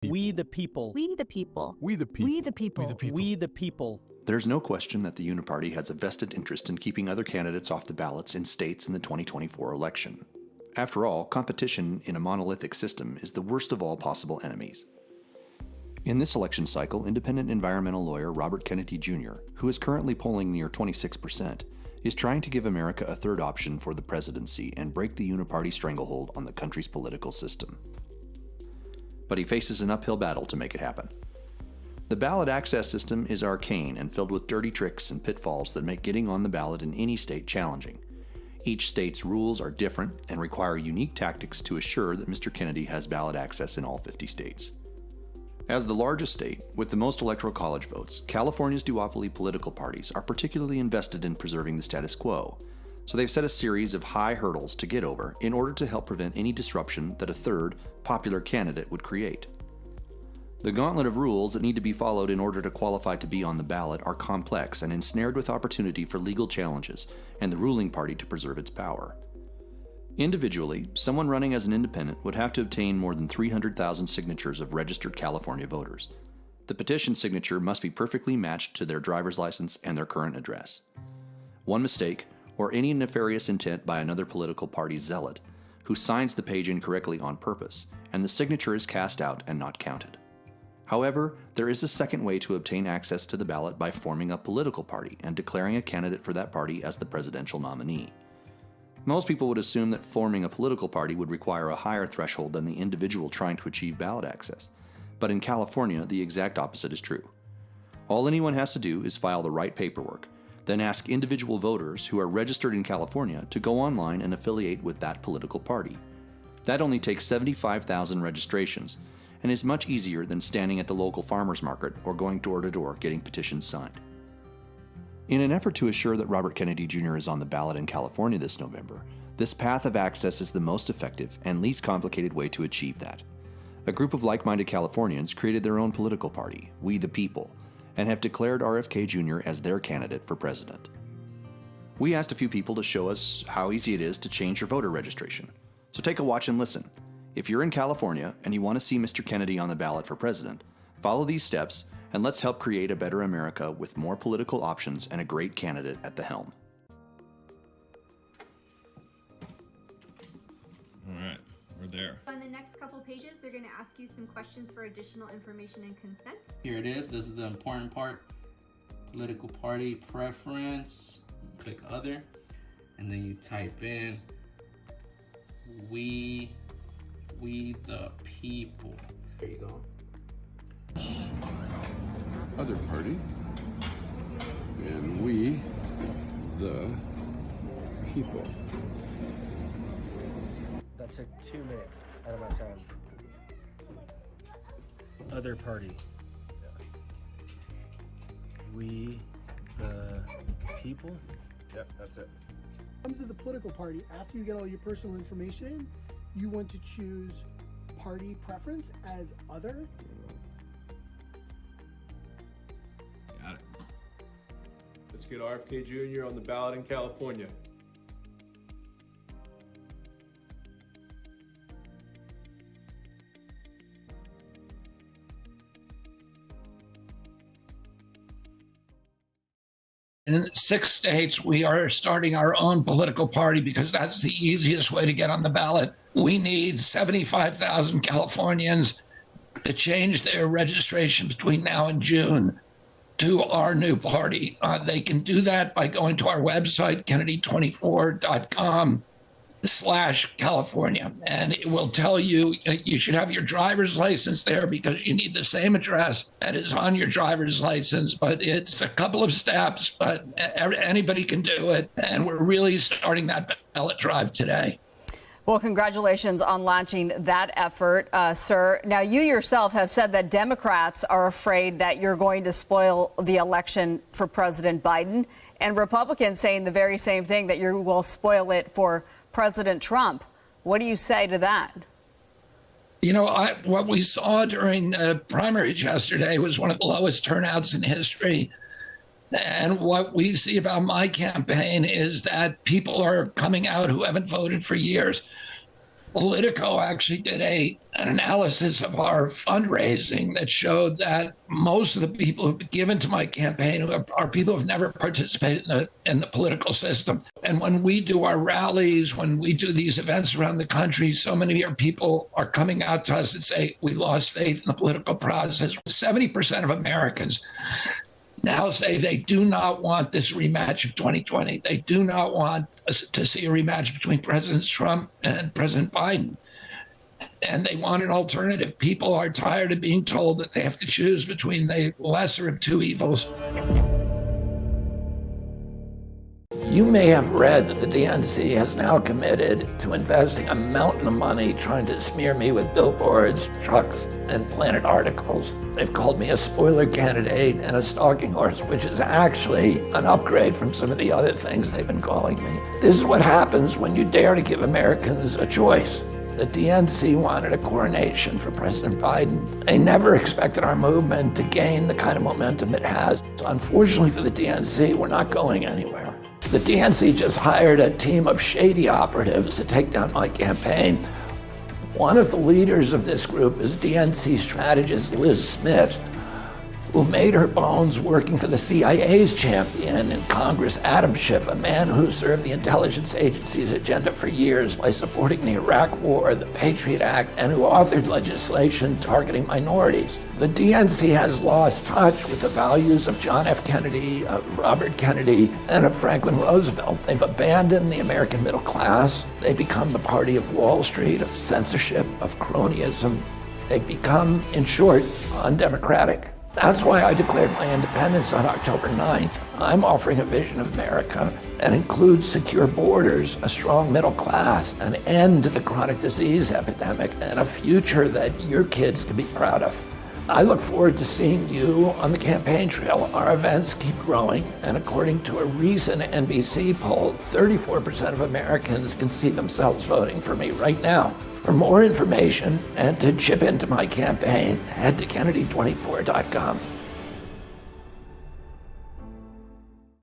We the people. We the people. We the people. We the people. We the people. We the people. There's no question that the Uniparty has a vested interest in keeping other candidates off the ballots in states in the 2024 election. After all, competition in a monolithic system is the worst of all possible enemies. In this election cycle, independent environmental lawyer Robert Kennedy Jr., who is currently polling near 26%, is trying to give America a third option for the presidency and break the Uniparty stranglehold on the country's political system. But he faces an uphill battle to make it happen. The ballot access system is arcane and filled with dirty tricks and pitfalls that make getting on the ballot in any state challenging. Each state's rules are different and require unique tactics to assure that Mr. Kennedy has ballot access in all 50 states. As the largest state, with the most electoral college votes, California's duopoly political parties are particularly invested in preserving the status quo, so they've set a series of high hurdles to get over in order to help prevent any disruption that a third, popular candidate would create. The gauntlet of rules that need to be followed in order to qualify to be on the ballot are complex and ensnared with opportunity for legal challenges and the ruling party to preserve its power. Individually, someone running as an independent would have to obtain more than 300,000 signatures of registered California voters. The petition signature must be perfectly matched to their driver's license and their current address. One mistake, or any nefarious intent by another political party's zealot, who signs the page incorrectly on purpose, and the signature is cast out and not counted. However, there is a second way to obtain access to the ballot by forming a political party and declaring a candidate for that party as the presidential nominee. Most people would assume that forming a political party would require a higher threshold than the individual trying to achieve ballot access. But in California, the exact opposite is true. All anyone has to do is file the right paperwork, then ask individual voters who are registered in California to go online and affiliate with that political party. That only takes 75,000 registrations, and is much easier than standing at the local farmer's market or going door to door getting petitions signed. In an effort to assure that Robert Kennedy Jr. is on the ballot in California this November, this path of access is the most effective and least complicated way to achieve that. A group of like-minded Californians created their own political party, We the People, and have declared RFK Jr. as their candidate for president. We asked a few people to show us how easy it is to change your voter registration. So take a watch and listen. If you're in California and you want to see Mr. Kennedy on the ballot for president, follow these steps and let's help create a better America with more political options and a great candidate at the helm. All right, we're there. On the next couple pages, they're going to ask you some questions for additional information and consent. Here it is. This is the important part. Political party preference. Click other, and then you type in we the people. There you go. Other party. And we the people. That took 2 minutes out of my time. Other party. We the people. Yep, that's it. When it comes to the political party, after you get all your personal information in, you want to choose party preference as other. Got it. Let's get RFK Jr. on the ballot in California. In 6 states, we are starting our own political party because that's the easiest way to get on the ballot. We need 75,000 Californians to change their registration between now and June to our new party. They can do that by going to our website, kennedy24.com/California. And it will tell you, you should have your driver's license there because you need the same address that is on your driver's license. But it's a couple of steps, but anybody can do it. And we're really starting that ballot drive today. Well, congratulations on launching that effort, sir. Now, you yourself have said that Democrats are afraid that you're going to spoil the election for President Biden, and Republicans saying the very same thing, that you will spoil it for President Trump. What do you say to that? You know, what we saw during the primaries yesterday was one of the lowest turnouts in history. And what we see about my campaign is that people are coming out who haven't voted for years. Politico actually did an analysis of our fundraising that showed that most of the people who've given to my campaign are people who've never participated in the political system. And when we do our rallies, when we do these events around the country, so many of our people are coming out to us and say, we lost faith in the political process. 70% of Americans now say they do not want this rematch of 2020. They do not want to see a rematch between President Trump and President Biden. And they want an alternative. People are tired of being told that they have to choose between the lesser of two evils. You may have read that the DNC has now committed to investing a mountain of money trying to smear me with billboards, trucks, and Planet articles. They've called me a spoiler candidate and a stalking horse, which is actually an upgrade from some of the other things they've been calling me. This is what happens when you dare to give Americans a choice. The DNC wanted a coronation for President Biden. They never expected our movement to gain the kind of momentum it has. Unfortunately for the DNC, we're not going anywhere. The DNC just hired a team of shady operatives to take down my campaign. One of the leaders of this group is DNC strategist Liz Smith, who made her bones working for the CIA's champion in Congress, Adam Schiff, a man who served the intelligence agency's agenda for years by supporting the Iraq War, the Patriot Act, and who authored legislation targeting minorities. The DNC has lost touch with the values of John F. Kennedy, of Robert Kennedy, and of Franklin Roosevelt. They've abandoned the American middle class. They've become the party of Wall Street, of censorship, of cronyism. They've become, in short, undemocratic. That's why I declared my independence on October 9th. I'm offering a vision of America that includes secure borders, a strong middle class, an end to the chronic disease epidemic, and a future that your kids can be proud of. I look forward to seeing you on the campaign trail. Our events keep growing, and according to a recent NBC poll, 34% of Americans can see themselves voting for me right now. For more information and to chip into my campaign, head to Kennedy24.com.